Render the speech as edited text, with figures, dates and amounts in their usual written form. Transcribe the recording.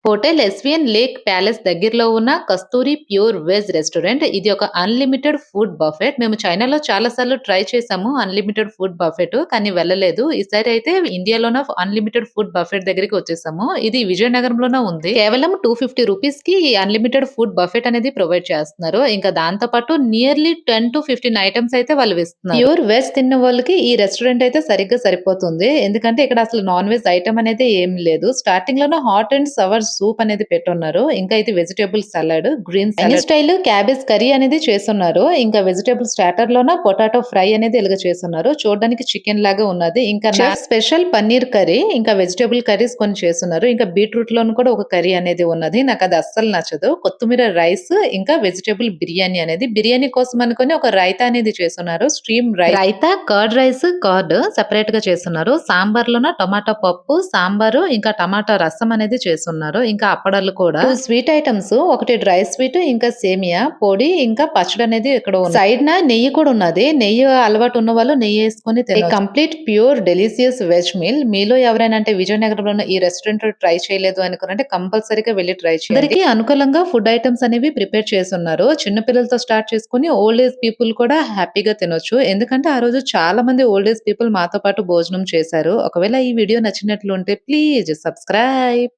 Hotel SVN lake palace దగ్గరలో ఉన్న కస్తూరి pure veg restaurant. ఇది ఒక అన్‌లిమిటెడ్ ఫుడ్ బఫెట్. మేము చైనాలో చాలా సార్లు ట్రై చేసాము అన్‌లిమిటెడ్ ఫుడ్ బఫెట్. కానీ వెళ్ళలేదు. ఈసారి అయితే ఇండియాలోన అన్‌లిమిటెడ్ ఫుడ్ బఫెట్ దగ్గరికి వచ్చేసాము. ఇది విజయనగరంలోనే ఉంది. కేవలం 250 రూపీస్‌కి ఈ అన్‌లిమిటెడ్ ఫుడ్ బఫెట్ అనేది ప్రొవైడ్ చేస్తున్నారు. ఇంకా దాంతో పాటు నియర్లీ 10-15 ఐటెమ్స్ అయితే వాళ్ళు ఇస్తున్నారు. ప్యూర్ వెజ్ తిన్న వాళ్ళకి ఈ రెస్టారెంట్ అయితే సరిగ్గా సరిపోతుంది. ఎందుకంటే ఇక్కడ అసలు నాన్ వెజ్ ఐటెమ్ అనేది ఏం లేదు. స్టార్టింగ్ లోనే హాట్ అండ్ సవర్ సూప్ అనేది పెట్టున్నారు. ఇంకా ఇది vegetable salad, green salad style cabbage curry అనేది చేస్తున్నారు. ఇంకా వెజిటబుల్ స్టార్టర్ లోన పొటాటో ఫ్రై అనేది ఇలాగ చేస్తున్నారు. చూడడానికి చికెన్ లాగా ఉన్నది. ఇంకా నా స్పెషల్ పన్నీర్ కర్రీ, ఇంకా వెజిటబుల్ కర్రీస్ కొన్ని చేస్తున్నారు. ఇంకా బీట్రూట్ లోను కూడా ఒక కర్రీ అనేది ఉన్నది. నాకు అది అస్సలు నచ్చదు. కొత్తిమీర రైస్, ఇంకా వెజిటబుల్ బిర్యానీ అనేది బిర్యానీ కోసం అనుకుని ఒక రైతా అనేది చేస్తున్నారు. Stream raita, curd rice, curd separate గా చేస్తున్నారు. సాంబార్ లోన టమాటా పప్పు, సాంబారు, ఇంకా టమాటా రసం అనేది చేస్తున్నారు. ఇంకా అప్పడాలు కూడా 2 స్వీట్ ఐటమ్స్, ఒకటి డ్రై స్వీట్, ఇంకా సేమియా పొడి, ఇంకా పచ్చడి అనేది ఇక్కడ ఉంది. సైడ్ నా నెయ్యి కూడా ఉన్నది. నెయ్యి అలవాటు ఉన్న వాళ్ళు నెయ్యి వేసుకొని తినొచ్చు. Complete pure delicious veg meal. మీలో ఎవరైనా అంటే విజయనగరంలో ఈ రెస్టారెంట్ ట్రై చేయలేదు అనుకున్నంటే కంపల్సరీగా వెళ్ళి ట్రై చేయండి. అందరికీ అనుకూలంగా ఫుడ్ ఐటమ్స్ అనేవి ప్రిపేర్ చేస్తున్నారు. చిన్న పిల్లలతో స్టార్ట్ చేసుకుని ఓల్డ్ ఏజ్ పీపుల్ కూడా హ్యాపీగా తినొచ్చు. ఎందుకంటే ఆ రోజు చాలా మంది ఓల్డ్ ఏజ్ పీపుల్ మాతో పాటు భోజనం చేశారు. ఒకవేళ ఈ వీడియో నచ్చినట్లుంటే ప్లీజ్ సబ్స్క్రైబ్.